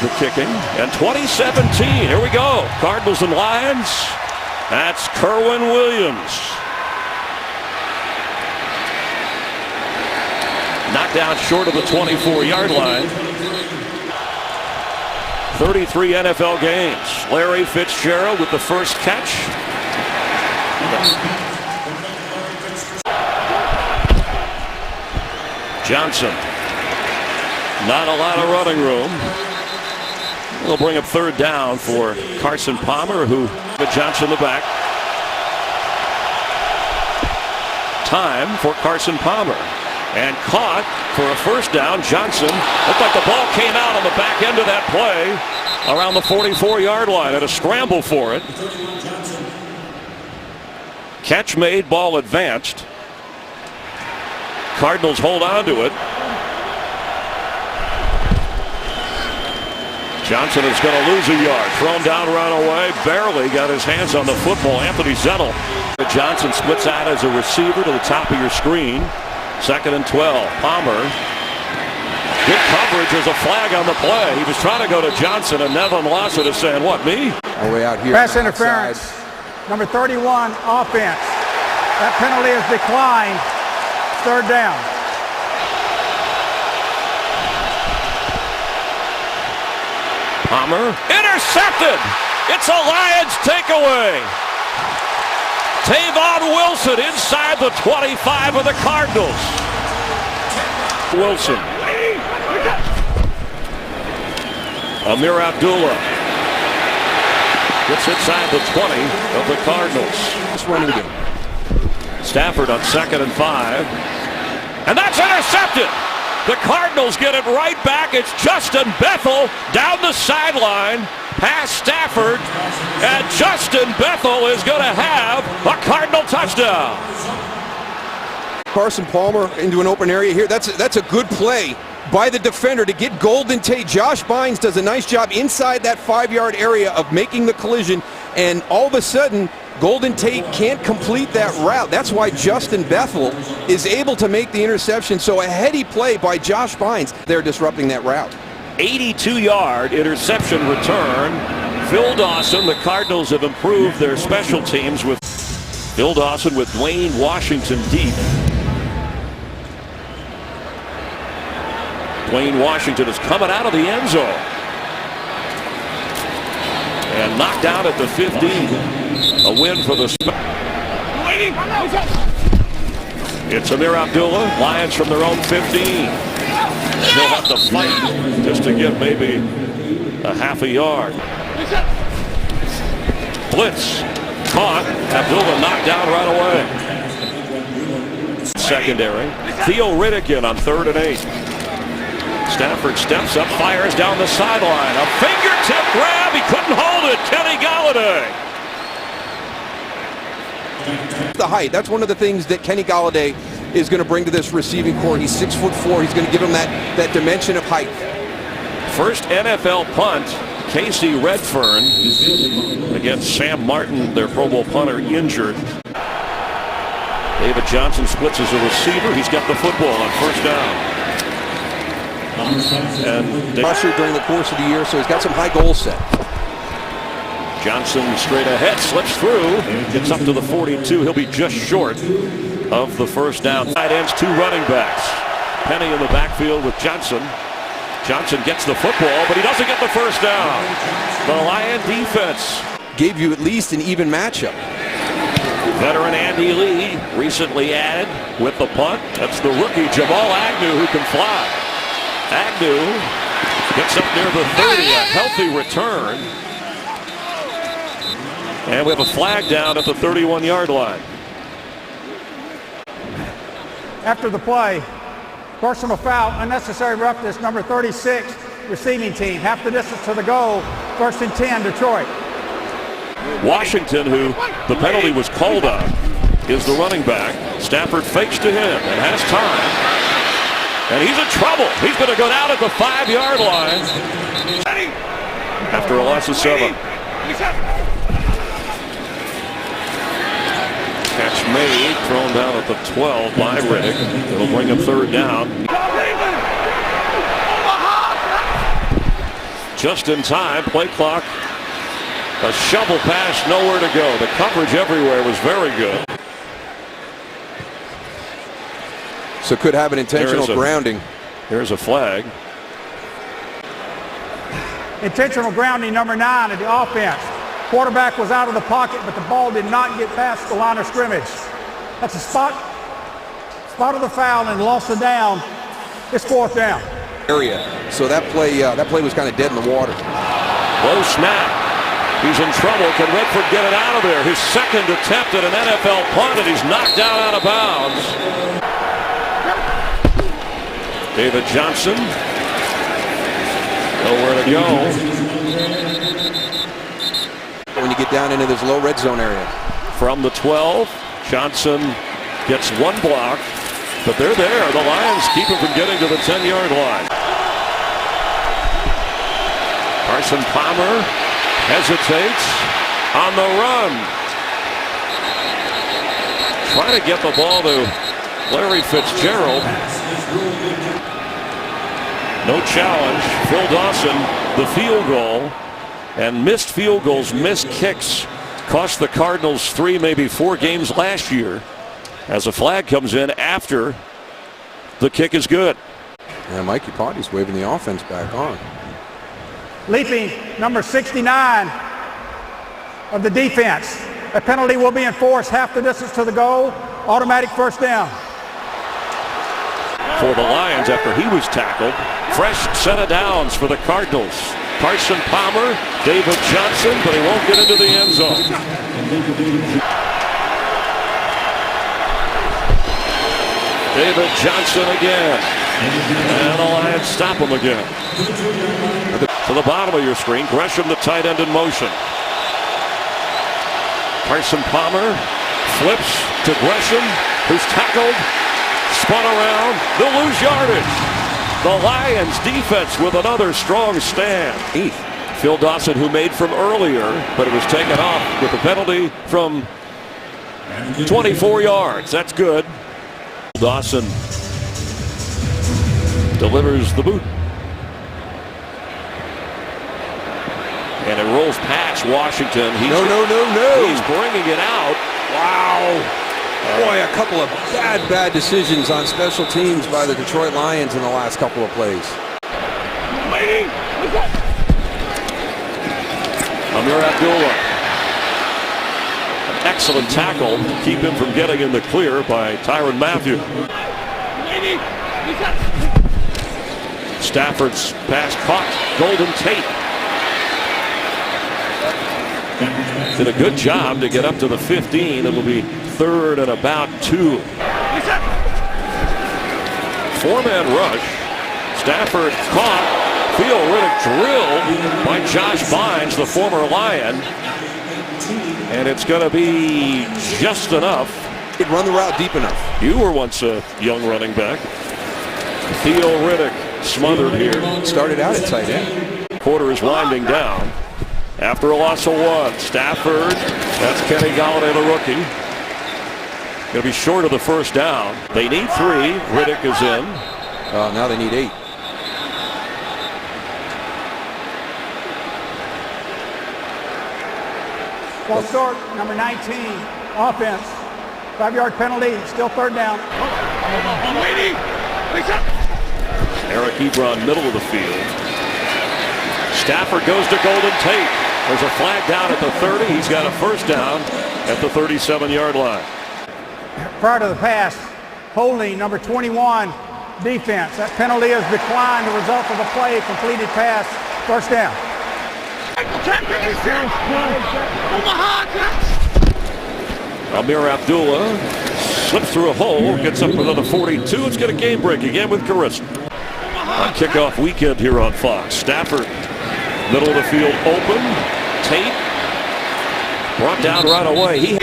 the kicking. And 2017, here we go. Cardinals and Lions. That's Kerwin Williams. Knocked down short of the 24-yard line. 33 NFL games. Larry Fitzgerald with the first catch. Johnson. Not a lot of running room. We'll bring up third down for Carson Palmer, who put Johnson in the back. Time for Carson Palmer. And caught for a first down. Johnson. Looked like the ball came out on the back end of that play around the 44-yard line. Had a scramble for it. Catch made, ball advanced. Cardinals hold on to it. Johnson is going to lose a yard. Thrown down right away. Barely got his hands on the football. Anthony Zettel. Johnson splits out as a receiver to the top of your screen. 2nd and 12. Palmer. Good coverage. There's a flag on the play. He was trying to go to Johnson, and Nevin Lawson is saying, what, me? All the way out here. Pass interference. Number 31, offense. That penalty is declined. 3rd down. Palmer intercepted. It's a Lions takeaway. Tavon Wilson inside the 25 of the Cardinals. Wilson. Amir Abdullah gets inside the 20 of the Cardinals. This running game. Stafford on 2nd and 5. And that's intercepted. The Cardinals get it right back. It's Justin Bethel down the sideline past Stafford. And Justin Bethel is going to have a Cardinal touchdown. Carson Palmer into an open area here. That's a good play by the defender to get Golden Tate. Josh Bynes does a nice job inside that 5-yard area of making the collision. And all of a sudden, Golden Tate can't complete that route. That's why Justin Bethel is able to make the interception. So a heady play by Josh Bynes. They're disrupting that route. 82-yard interception return. Phil Dawson. The Cardinals have improved their special teams with Phil Dawson with Dwayne Washington deep. Dwayne Washington is coming out of the end zone. And knocked out at the 15. A win for the It's Amir Abdullah. Lions from their own 15. He'll have to fight just to get maybe a half a yard. Blitz. Caught. Abdullah knocked down right away. Secondary. Theo Riddick on 3rd and 8. Stafford steps up, fires down the sideline. A fingertip grab. He couldn't hold it. Kenny Golladay. The height. That's one of the things that Kenny Golladay is going to bring to this receiving core. He's 6'4". He's going to give him that dimension of height. First NFL punt. Casey Redfern against Sam Martin, their Pro Bowl punter, injured. David Johnson splits as a receiver. He's got the football on 1st down. And pressure during the course of the year, so he's got some high goals set. Johnson straight ahead, slips through, gets up to the 42. He'll be just short of the 1st down. Tight ends, 2 running backs. Penny in the backfield with Johnson. Johnson gets the football, but he doesn't get the 1st down. The Lion defense gave you at least an even matchup. Veteran Andy Lee recently added with the punt. That's the rookie Jamal Agnew who can fly. Agnew gets up near the 30, a healthy return. And we have a flag down at the 31-yard line. After the play, personal foul, unnecessary roughness, number 36, receiving team. Half the distance to the goal, 1st and 10, Detroit. Washington, who the penalty was called on, is the running back. Stafford fakes to him and has time. And he's in trouble. He's going to go down at the 5-yard line after a loss of 7. Catch made, thrown down at the 12 by Riddick. It'll bring him 3rd down. just in time. Play clock. A shovel pass, nowhere to go. The coverage everywhere was very good. So could have an intentional grounding. Here's a flag. Intentional grounding, number 9 at the offense. Quarterback was out of the pocket, but the ball did not get past the line of scrimmage. That's a spot of the foul and loss of down. It's 4th down. Area. So that play was kind of dead in the water. Low snap. He's in trouble. Can Redford get it out of there? His second attempt at an NFL punt, and he's knocked out of bounds. David Johnson. Nowhere to go. When you get down into this low red zone area. From the 12, Johnson gets one block, but they're there. The Lions keep him from getting to the 10-yard line. Carson Palmer hesitates on the run. Trying to get the ball to Larry Fitzgerald. No challenge. Phil Dawson, the field goal. And missed field goals, missed kicks cost the Cardinals 3, maybe 4 games last year. As a flag comes in after the kick is good. Yeah, Mikey Potty's waving the offense back on. Leaping, number 69 of the defense. A penalty will be enforced half the distance to the goal. Automatic 1st down. For the Lions after he was tackled. Fresh set of downs for the Cardinals. Carson Palmer, David Johnson, but he won't get into the end zone. David Johnson again. And the Lions stop him again. To the bottom of your screen, Gresham, the tight end, in motion. Carson Palmer flips to Gresham, who's tackled, spun around, they'll lose yardage. The Lions defense with another strong stand. Phil Dawson, who made from earlier, but it was taken off with the penalty from 24 yards. That's good. Dawson delivers the boot. And it rolls past Washington. No. He's bringing it out. Wow. Boy, a couple of bad decisions on special teams by the Detroit Lions in the last couple of plays. Amir Abdullah. An excellent tackle to keep him from getting in the clear by Tyrann Mathieu. Stafford's pass caught. Golden Tate did a good job to get up to the 15. It'll be 3rd and about 2. 4-man rush. Stafford caught. Theo Riddick drilled by Josh Bynes, the former Lion. And it's going to be just enough. He'd run the route deep enough. You were once a young running back. Theo Riddick smothered here. Started out at tight end. Quarter is winding down. After a loss of 1, Stafford, that's Kenny Galladay, the rookie. Going to be short of the 1st down. They need 3. Riddick is in. Now they need 8. False start, number 19, offense. 5-yard penalty, still 3rd down. Eric Ebron, middle of the field. Stafford goes to Golden Tate. There's a flag down at the 30. He's got a 1st down at the 37-yard line. Prior to the pass, holding number 21, defense. That penalty is declined, the result of the play, completed pass, 1st down. Amir Abdullah slips through a hole, gets up another 42. Let's get a game break again with Carissa. On kickoff weekend here on Fox. Stafford, middle of the field open. Tate brought down right away.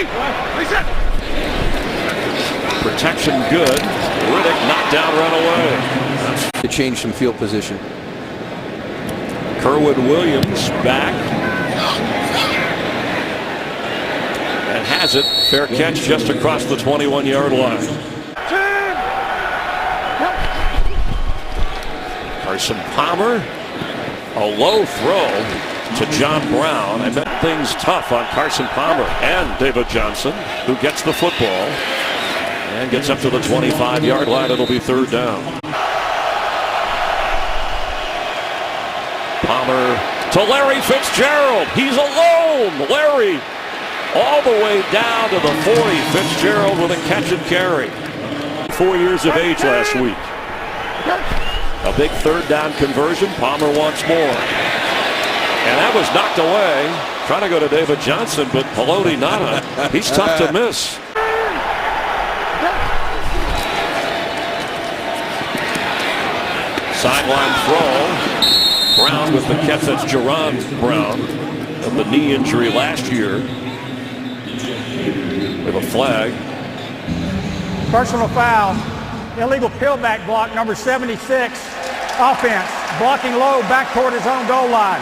Protection good. Riddick knocked down right away. To change some field position. Kerwin Williams back. And has it. Fair catch just across the 21-yard line. Carson Palmer A low throw to John Brown, and that thing's tough on Carson Palmer and David Johnson, who gets the football and gets up to the 25-yard line. It'll be third down. Palmer to Larry Fitzgerald. He's alone. Larry all the way down to the 40. Fitzgerald with a catch and carry. 4 years of age last week. A big third down conversion. Palmer wants more. And that was knocked away. Trying to go to David Johnson, but Haloti Nada, he's tough to miss. Sideline throw. Brown with the catch. That's Jerron Brown of the knee injury last year. With a flag. Personal foul. Illegal pillback block, number 76. Offense. Blocking low back toward his own goal line.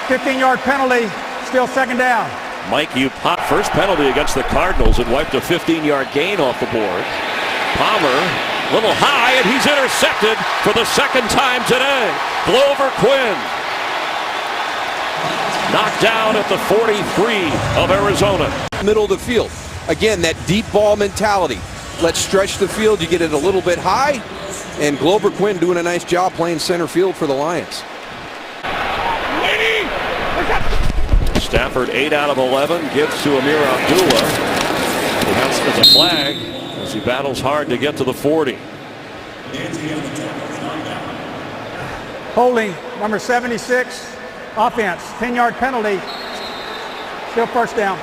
15-yard penalty. Still second down. Mike Upot, first penalty against the Cardinals. It wiped a 15-yard gain off the board. Palmer, a little high, and he's intercepted for the second time today. Glover Quinn knocked down at the 43 of Arizona. Middle of the field. Again, that deep ball mentality. Let's stretch the field. You get it a little bit high. And Glover Quinn doing a nice job playing center field for the Lions. Stafford 8 out of 11 gives to Amir Abdullah. He has a flag as he battles hard to get to the 40. Holding, number 76. Offense. 10-yard penalty. Still first down.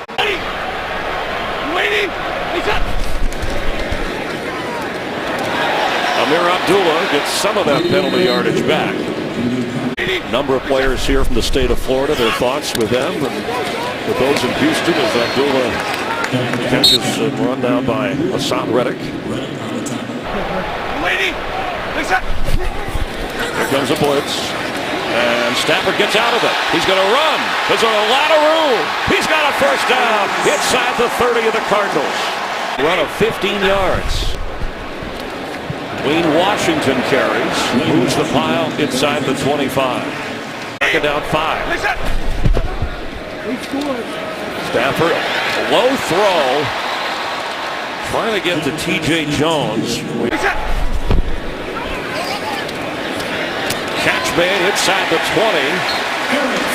Amir Abdullah gets some of that penalty yardage back. Number of players here from the state of Florida. Their thoughts with them and with those in Houston as Abdullah catches and run down by Hassan Reddick. Here comes a blitz. And Stafford gets out of it. He's going to run. There's a lot of room. He's got a first down inside the 30 of the Cardinals. Run of 15 yards. Wayne Washington carries, moves the pile inside the 25. Second down 5. Stafford, low throw, trying to get to T.J. Jones. Catch made inside the 20.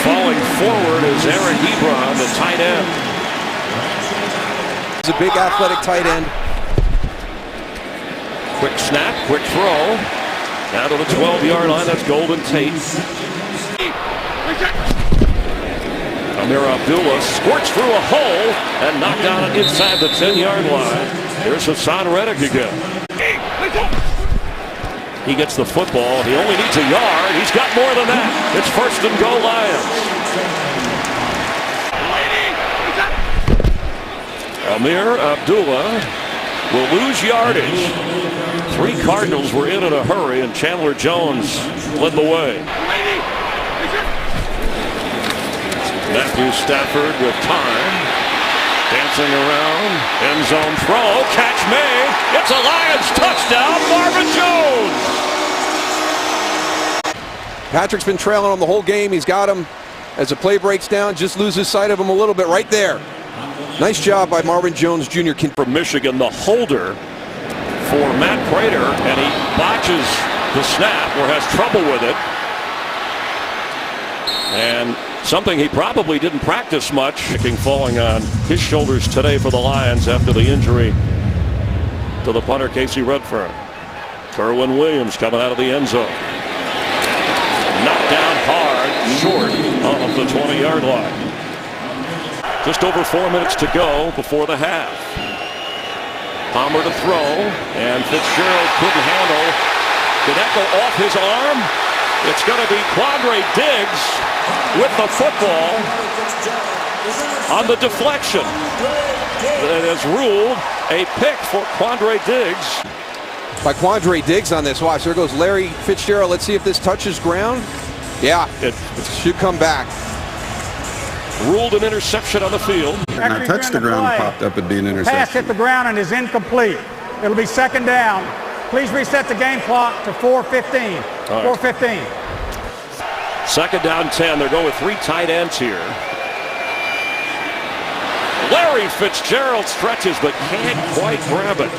Falling forward is Aaron Hebron, the tight end. He's a big athletic tight end. Quick snap, quick throw. Down to the 12-yard line. That's Golden Tate. Amir Abdullah squirts through a hole and knocked down inside the 10-yard line. Here's Hassan Reddick again. He gets the football. He only needs a yard. He's got more than that. It's first and goal Lions. Amir Abdullah will lose yardage. 3 Cardinals were in a hurry, and Chandler Jones led the way. Matthew Stafford with time. Dancing around. End zone throw. Catch made. It's a Lions touchdown. Marvin Jones. Patrick's been trailing on the whole game. He's got him. As the play breaks down, just loses sight of him a little bit right there. Nice job by Marvin Jones Jr. From Michigan, the holder for Matt Prater, and he botches the snap or has trouble with it. And something he probably didn't practice much, falling on his shoulders today for the Lions after the injury to the punter Casey Redfern. Kerwin Williams coming out of the end zone. Knocked down hard, short of the 20-yard line. Just over 4 minutes to go before the half. Palmer to throw, and Fitzgerald couldn't handle. Did that go off his arm? It's going to be Quandre Diggs with the football on the deflection. It is ruled a pick for Quandre Diggs. By Quandre Diggs on this. Watch, there goes Larry Fitzgerald. Let's see if this touches ground. Yeah, it should come back. Ruled an interception on the field. And I touched the ground and popped up, it'd be an interception. Pass hit the ground and is incomplete. It'll be second down. Please reset the game clock to 4:15. Right. 4:15. Second down 10. They're going with 3 tight ends here. Larry Fitzgerald stretches but can't quite grab it.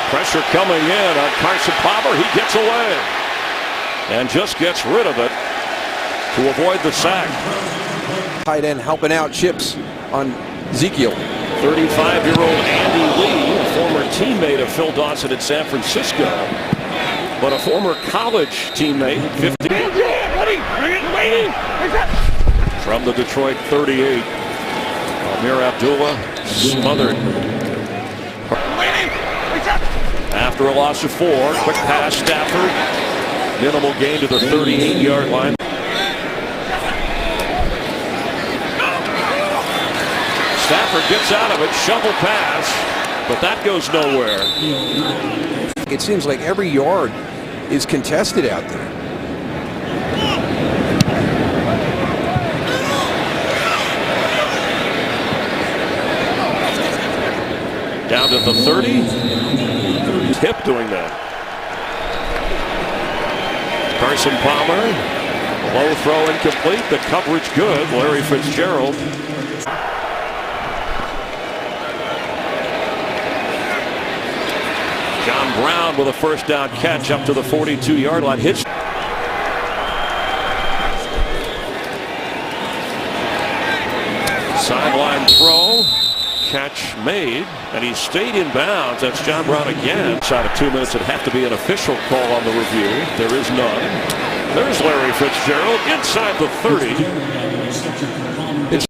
Pressure coming in on Carson Palmer. He gets away and just gets rid of it to avoid the sack. Tight end helping out Chips on Ezekiel. 35-year-old Andy Lee, a former teammate of Phil Dawson at San Francisco, but a former college teammate. 50 from the Detroit 38. Amir Abdullah smothered. After a loss of 4, quick pass, Stafford. Minimal gain to the 38-yard line. Stafford gets out of it, shovel pass, but that goes nowhere. It seems like every yard is contested out there. Down to the 30. Hip doing that. Carson Palmer. Low throw incomplete. The coverage good. Larry Fitzgerald. John Brown with a first down catch up to the 42-yard line. Hits. Sideline throw. Catch made, and he stayed in bounds. That's John Brown again. Inside of 2 minutes, it'd have to be an official call on the review. There is none. There's Larry Fitzgerald inside the 30. It's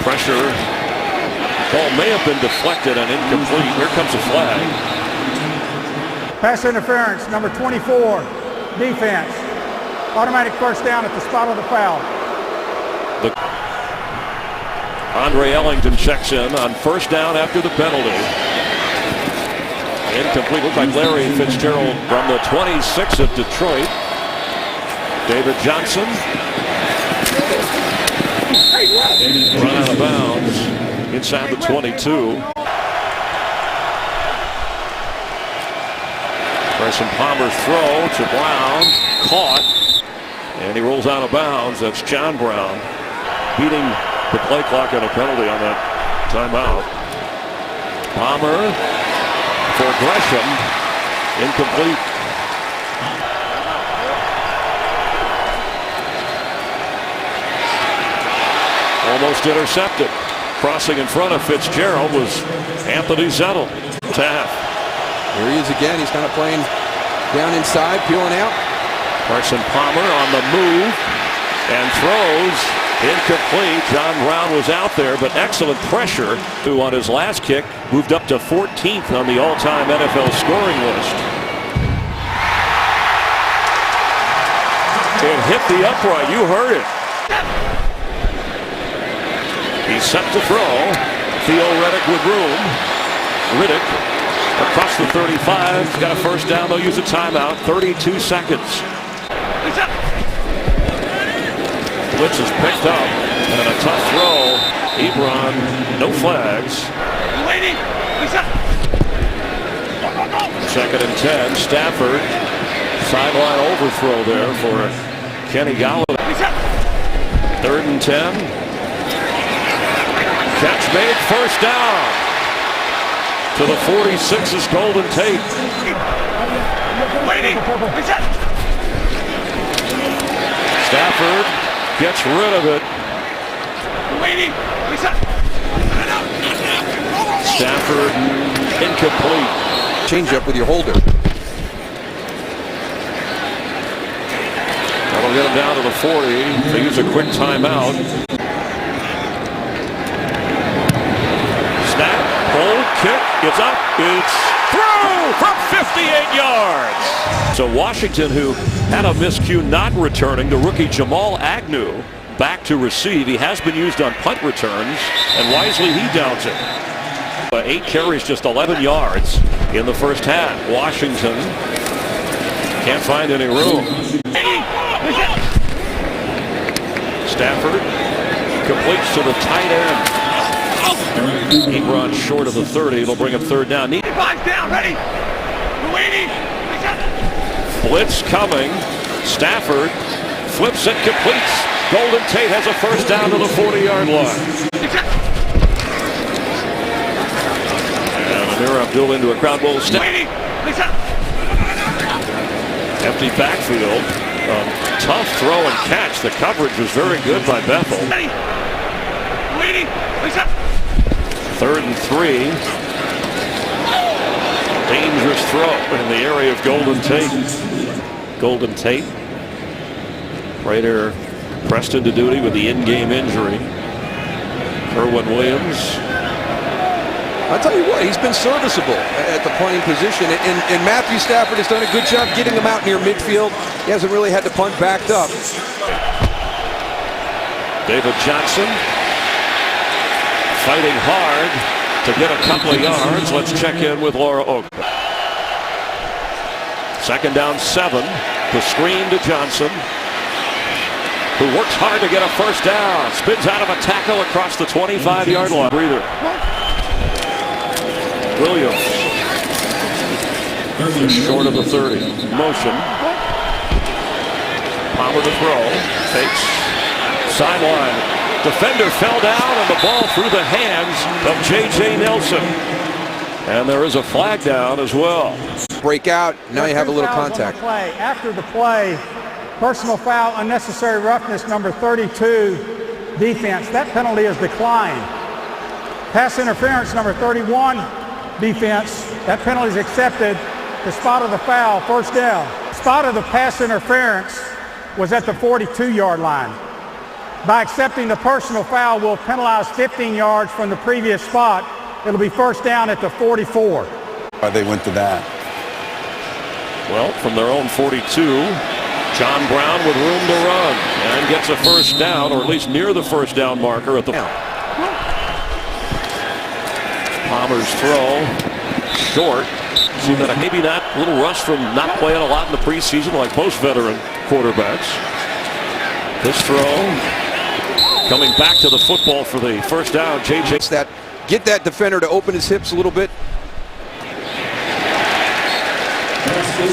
pressure. Ball may have been deflected and incomplete. Here comes a flag. Pass interference, number 24, defense. Automatic first down at the spot of the foul. Andre Ellington checks in on first down after the penalty. Incomplete. Looks like Larry Fitzgerald from the 26 of Detroit. David Johnson. Run out of bounds inside the 22. Carson Palmer's throw to Brown. Caught. And he rolls out of bounds. That's John Brown beating the play clock and a penalty on that timeout. Palmer for Gresham. Incomplete. Almost intercepted. Crossing in front of Fitzgerald was Anthony Zettel. Taft. Here he is again. He's kind of playing down inside, peeling out. Carson Palmer on the move and throws. Incomplete. John Brown was out there, but excellent pressure. Who on his last kick moved up to 14th on the all-time NFL scoring list. It hit the upright. You heard it. He's set to throw. Theo Riddick with room. Riddick across the 35. He's got a first down. They'll use a timeout. 32 seconds. Blitz is picked up, and a tough throw. Ebron, no flags. Second and 10. Stafford, sideline overthrow there for Kenny Galladay. Third and 10. Catch made, first down. To the 46 is Golden Tate. Stafford gets rid of it. Stafford incomplete. Change up with your holder. That'll get him down to the 40. They use a quick timeout. Snap, hold, kick, it's up, it's through from 58 yards. So Washington, who had a miscue not returning, the rookie Jamal Agnew back to receive. He has been used on punt returns, and wisely he downs it. 8 carries, just 11 yards in the first half. Washington can't find any room. Stafford completes to the tight end. He runs short of the 30. It'll bring him third down. Five down, ready. Blitz coming. Stafford flips it, completes. Golden Tate has a first down to the 40-yard line. And Amir Abdullah into a crowd bowl step. Empty backfield. Tough throw and catch. The coverage was very good by Bethel. Third and 3. Dangerous throw in the area of Golden Tate. Golden Tate. Raider pressed into duty with the in-game injury. Kerwin Williams. I'll tell you what, he's been serviceable at the punting position, and Matthew Stafford has done a good job getting him out near midfield. He hasn't really had to punt backed up. David Johnson fighting hard to get a couple of yards. Let's check in with Laura Oak. Second down 7. The screen to Johnson, who works hard to get a first down. Spins out of a tackle across the 25-yard line. Breather. Williams. Short of the 30. Motion. Palmer to throw. Takes. Sideline. Defender fell down and the ball through the hands of J.J. Nelson. And there is a flag down as well. Break out. Now you have a little contact. After the play, personal foul, unnecessary roughness, number 32, defense. That penalty is declined. Pass interference, number 31, defense. That penalty is accepted. The spot of the foul, first down. Spot of the pass interference was at the 42-yard line. By accepting the personal foul, we'll penalize 15 yards from the previous spot. It'll be first down at the 44. Why they went to that? Well, from their own 42, John Brown with room to run and gets a first down, or at least near the first down marker at the Palmer's throw, short. See that maybe not a little rust from not playing a lot in the preseason like most veteran quarterbacks. This throw coming back to the football for the first down. J.J. Get that defender to open his hips a little bit.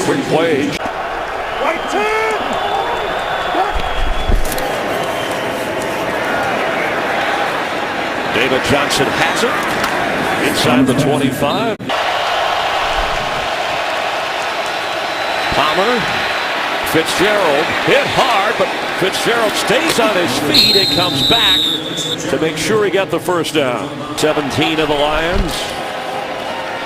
Quick play. David Johnson has it inside the 25. Palmer, Fitzgerald hit hard, but Fitzgerald stays on his feet and comes back to make sure he got the first down. 17 of the Lions.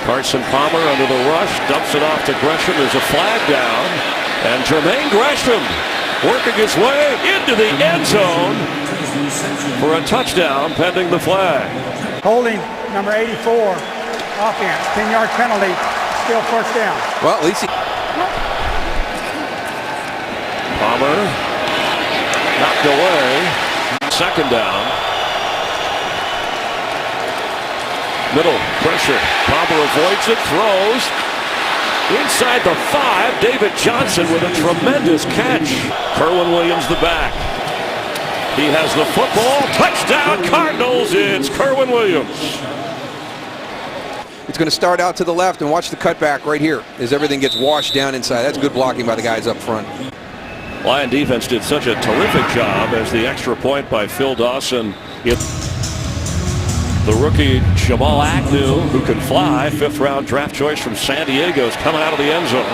Carson Palmer under the rush, dumps it off to Gresham. There's a flag down, and Jermaine Gresham working his way into the end zone for a touchdown pending the flag. Holding number 84, offense, 10-yard penalty, still first down. Well, at least he... Palmer knocked away. Second down. Middle pressure. Palmer avoids it, throws inside the 5. David Johnson with a tremendous catch. Kerwin Williams the back. He has the football. Touchdown Cardinals. It's Kerwin Williams. It's going to start out to the left, and watch the cutback right here as everything gets washed down inside. That's good blocking by the guys up front. Lion defense did such a terrific job as the extra point by Phil Dawson. The rookie Jamal Agnew, who can fly, 5th round draft choice from San Diego, is coming out of the end zone.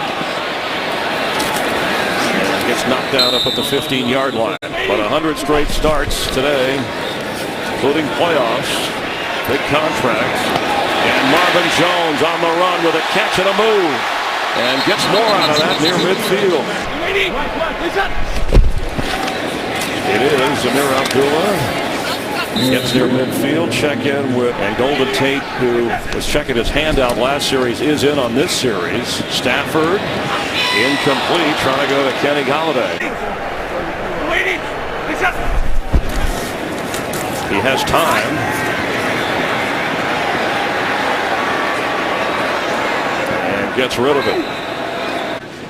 And gets knocked down up at the 15-yard line. But 100 straight starts today, including playoffs, big contracts. And Marvin Jones on the run with a catch and a move. And gets more out of that near midfield. It is Amir Abdullah. Gets near midfield, check in with, and Golden Tate, who was checking his hand out last series, is in on this series. Stafford, incomplete, trying to go to Kenny Golladay. He has time. And gets rid of it.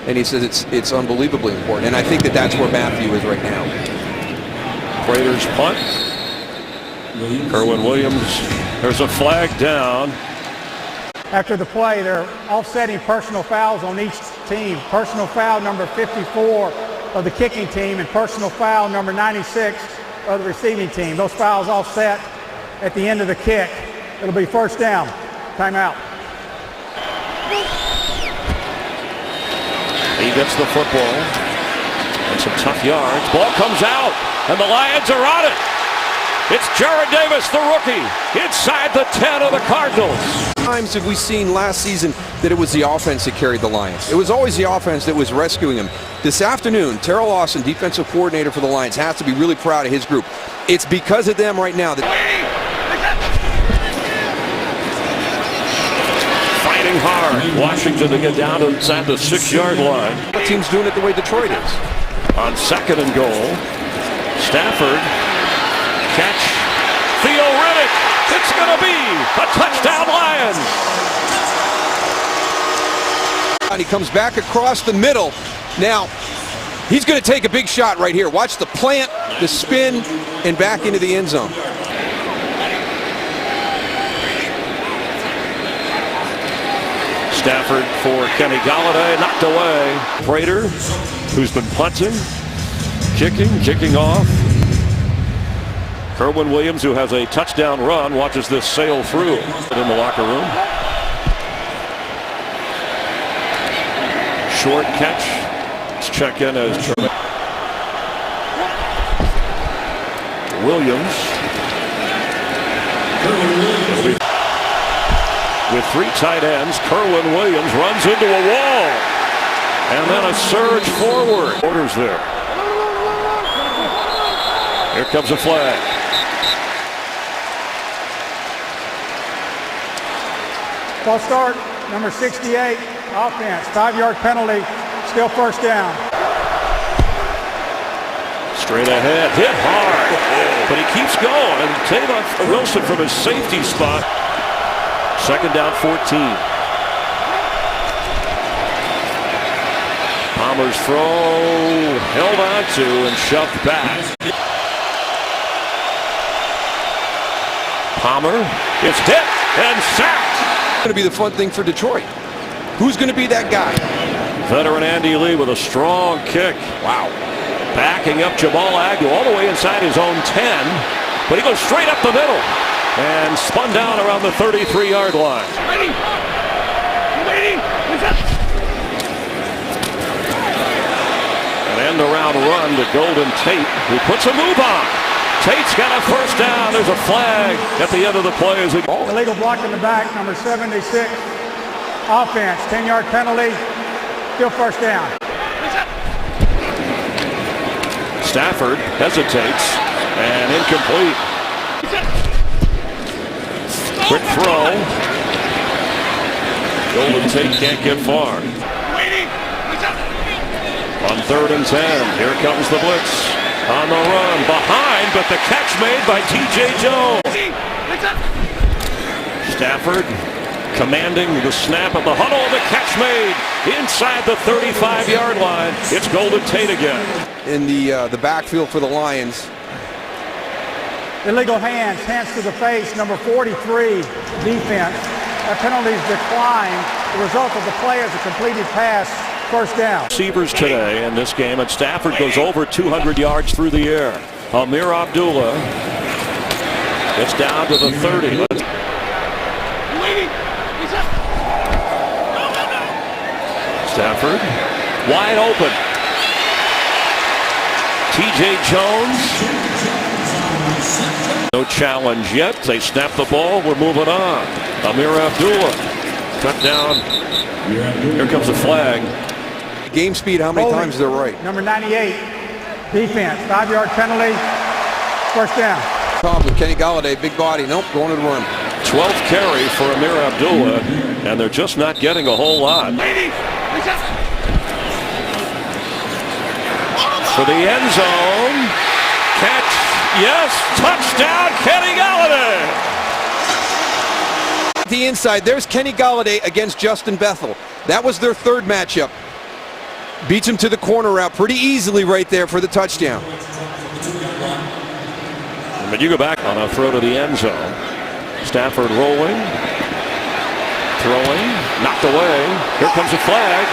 And he says it's unbelievably important, and I think that's where Matthew is right now. Raiders punt. Kerwin Williams There's a flag down. After the play, they're offsetting personal fouls on each team. Personal foul number 54 of the kicking team and personal foul number 96 of the receiving team. Those fouls offset at the end of the kick. It'll be first down. Timeout. He gets the football. And some tough yards. Ball comes out, and the Lions are on it. It's Jared Davis, the rookie, inside the 10 of the Cardinals. Times have we seen last season that it was the offense that carried the Lions? It was always the offense that was rescuing them. This afternoon, Terrell Lawson, defensive coordinator for the Lions, has to be really proud of his group. It's because of them right now that fighting hard. Washington to get down inside the 6-yard line. the team's doing it the way Detroit is. On 2nd and goal, Stafford, catch, Theo-Riddick, it's going to be a touchdown Lions. And he comes back across the middle. Now, he's going to take a big shot right here. Watch the plant, the spin, and back into the end zone. Stafford for Kenny Golladay, knocked away. Prater, who's been punting, kicking off. Kerwin Williams, who has a touchdown run, watches this sail through in the locker room. Short catch. Let's check in as Williams. With 3 tight ends, Kerwin Williams runs into a wall. And then a surge forward. Orders there. Here comes a flag. False start, number 68, offense, 5-yard penalty, still first down. Straight ahead, hit hard, but he keeps going. Tavon Wilson from his safety spot. 2nd down, 14. Palmer's throw held on to and shoved back. Palmer is hit and sacked. Going to be the fun thing for Detroit. Who's going to be that guy? Veteran Andy Lee with a strong kick. Wow. Backing up Jamal Agnew all the way inside his own 10, but he goes straight up the middle and spun down around the 33-yard line. Waiting. An end-around run to Golden Tate, who puts a move on. Tate's got a first down. There's a flag at the end of the play. Illegal block in the back, number 76. Offense, 10-yard penalty, still first down. Stafford hesitates and incomplete. Quick throw. Golden Tate can't get far. On 3rd and 10, here comes the blitz. On the run, behind, but the catch made by T.J. Jones. Stafford commanding the snap of the huddle. The catch made inside the 35-yard line. It's Golden Tate again. In the backfield for the Lions. Illegal hands to the face, number 43, defense. That penalty is declined. The result of the play is a completed pass, first down. Receivers today in this game, and Stafford goes over 200 yards through the air. Amir Abdullah gets down to the 30. Stafford wide open. T.J. Jones. No challenge yet. They snap the ball. We're moving on. Amir Abdullah cut down. Here comes a flag. Game speed, how many times they're right? Number 98, defense, 5-yard penalty, first down. Tom with Kenny Golladay, big body. Nope, going to the run. 12th carry for Amir Abdullah, and they're just not getting a whole lot. For the end zone, catch, yes, touchdown, Kenny Golladay. The inside, there's Kenny Golladay against Justin Bethel. That was their 3rd matchup. Beats him to the corner route pretty easily right there for the touchdown. But you go back on a throw to the end zone. Stafford rolling. Throwing. Knocked away. Here comes a flag.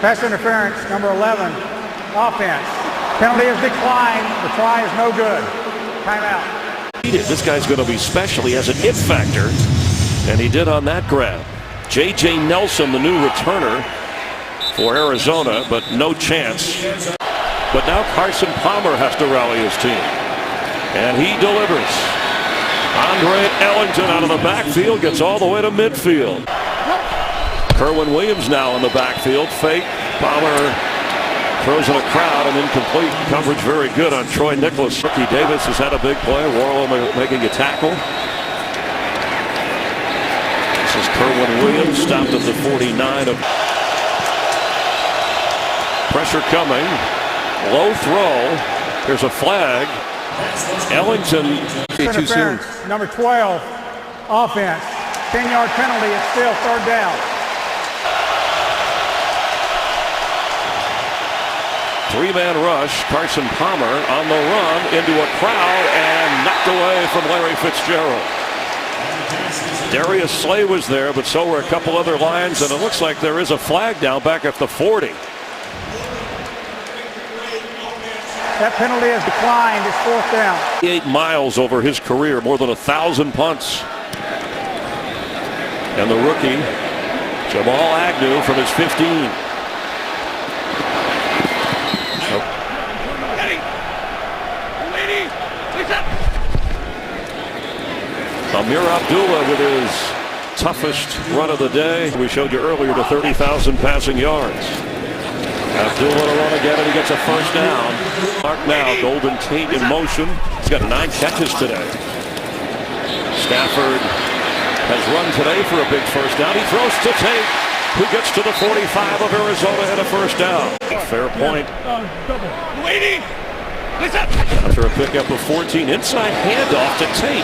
Pass interference, number 11, offense. Penalty is declined. The try is no good. Timeout. This guy's going to be special. He has an it factor, and he did on that grab. J.J. Nelson, the new returner for Arizona, but no chance. But now Carson Palmer has to rally his team, and he delivers. Andre Ellington out of the backfield gets all the way to midfield. Kerwin Williams now in the backfield. Fake. Palmer throws in a crowd and incomplete. Coverage very good on Troy Nicholas. Ricky Davis has had a big play. Warlow making a tackle. This is Kerwin Williams, stopped at the 49. Pressure coming. Low throw. There's a flag. Ellington. Too soon. Number 12, offense. 10-yard penalty. It's still third down. Three-man rush. Carson Palmer on the run into a crowd and knocked away from Larry Fitzgerald. Darius Slay was there, but so were a couple other Lions, and it looks like there is a flag down back at the 40. That penalty is declined. It's fourth down. 8 miles over his career, more than 1,000 punts. And the rookie, Jamal Agnew, from his 15. Amir Abdullah with his toughest run of the day. We showed you earlier to 30,000 passing yards. Abdullah to run again, and he gets a first down. Mark now, Golden Tate in motion. He's got 9 catches today. Stafford has run today for a big first down. He throws to Tate, who gets to the 45 of Arizona and a first down. Fair point. After a pickup of 14, inside handoff to Tate.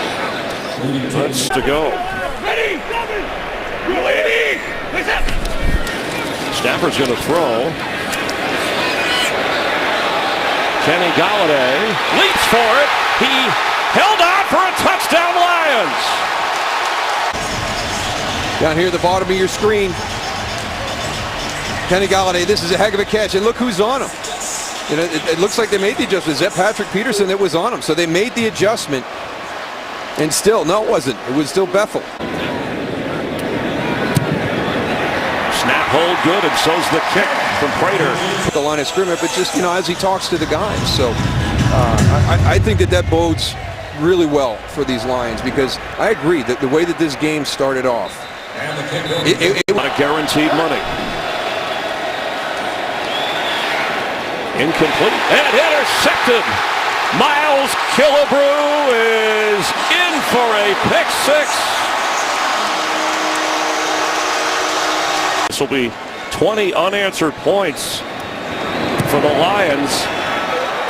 Let's to go. Stafford's going to throw. Kenny Galladay leaps for it. He held on for a touchdown, Lions. Down here at the bottom of your screen, Kenny Galladay, this is a heck of a catch, and look who's on him. You know, it looks like they made the adjustment. Is that Patrick Peterson that was on him? So they made the adjustment, and still, no, it wasn't. It was still Bethel. Snap hold good, and so's the kick from Prater. The line of scrimmage, but just, you know, as he talks to the guys. So I think that bodes really well for these Lions, because I agree that the way that this game started off, it a lot of guaranteed money. Incomplete and intercepted. Miles Killebrew is in for a pick six. This will be 20 unanswered points for the Lions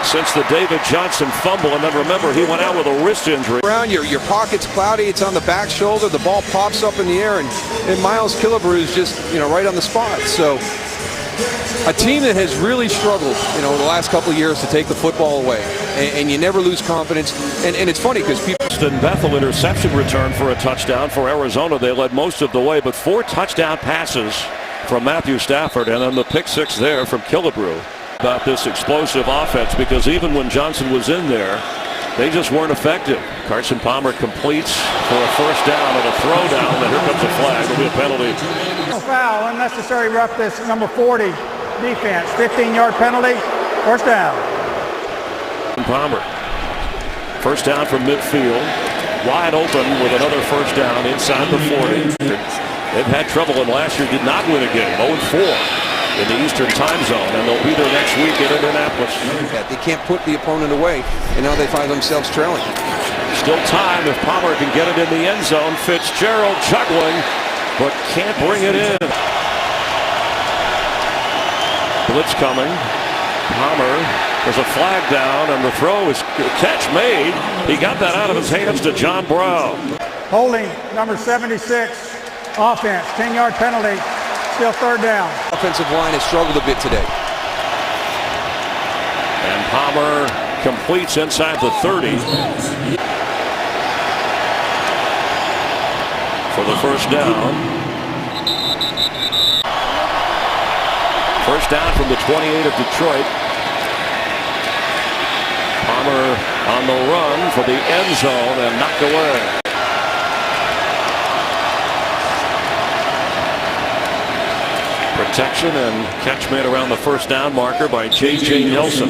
since the David Johnson fumble. And then remember, he went out with a wrist injury. Around your pocket's cloudy, it's on the back shoulder, the ball pops up in the air, and Miles Killebrew is just, you know, right on the spot. So a team that has really struggled, you know, the last couple of years to take the football away, and you never lose confidence. And it's funny because people. Bethel interception return for a touchdown for Arizona. They led most of the way, but 4 touchdown passes from Matthew Stafford, and then the pick six there from Killebrew. About this explosive offense, because even when Johnson was in there, they just weren't effective. Carson Palmer completes for a first down and a throwdown, and here comes a flag. It'll be a penalty. Foul, unnecessary roughness, number 40, defense, 15-yard penalty, first down. Palmer, first down from midfield, wide open with another first down inside the 40. They've had trouble, and last year did not win a game, 0-4 in the Eastern time zone, and they'll be there next week in Indianapolis. They can't put the opponent away, and now they find themselves trailing. Still time if Palmer can get it in the end zone. Fitzgerald juggling, but can't bring it in. Blitz coming. Palmer, there's a flag down, and the throw is catch made. He got that out of his hands to John Brown. Holding, number 76, offense, 10-yard penalty, still third down. Offensive line has struggled a bit today. And Palmer completes inside the 30. for the first down. First down from the 28 of Detroit. Palmer on the run for the end zone and knocked away. Protection and catch made around the first down marker by J.J. Nelson.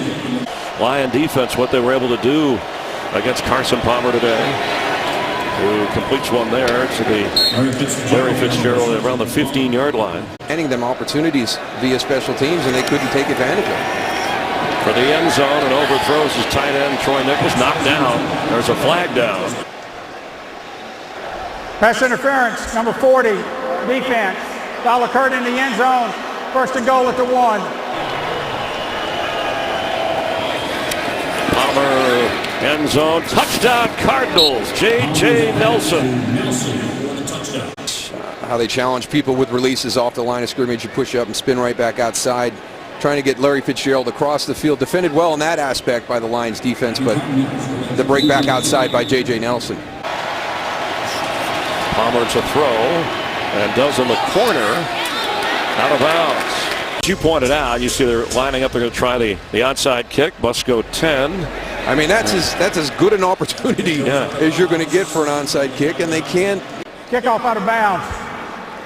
Lion defense, what they were able to do against Carson Palmer today. Who completes one there to the Larry Fitzgerald around the 15-yard line. Handing them opportunities via special teams, and they couldn't take advantage of it. For the end zone and overthrows his tight end, Troy Nichols, knocked down. There's a flag down. Pass interference, number 40, defense. Foul occurred in the end zone. First and goal at the 1. Palmer, end zone, touchdown Cardinals, J.J. Nelson. How they challenge people with releases off the line of scrimmage. You push up and spin right back outside. Trying to get Larry Fitzgerald across the field. Defended well in that aspect by the Lions defense, but the break back outside by J.J. Nelson. Palmer to throw. And does in the corner, out of bounds. As you pointed out, you see they're lining up. They're going to try the onside kick. Must go 10. I mean, that's as good an opportunity as you're going to get for an onside kick, and they can't. Kickoff out of bounds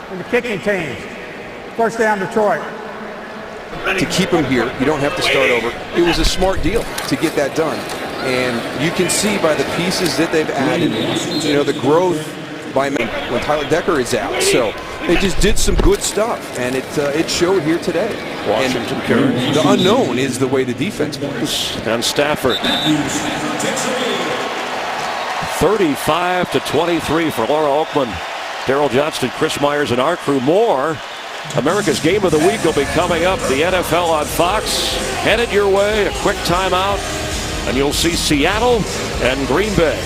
for the kicking team. First down, Detroit. To keep him here, you don't have to start over. It was a smart deal to get that done, and you can see by the pieces that they've added, the growth by when Tyler Decker is out. So they just did some good stuff, and it showed here today. Washington carries. The unknown is the way the defense plays. And Stafford. 35-23 for Laura Oakland. Daryl Johnston, Chris Myers, and our crew. More America's Game of the Week will be coming up. The NFL on Fox. Headed your way. A quick timeout, and you'll see Seattle and Green Bay.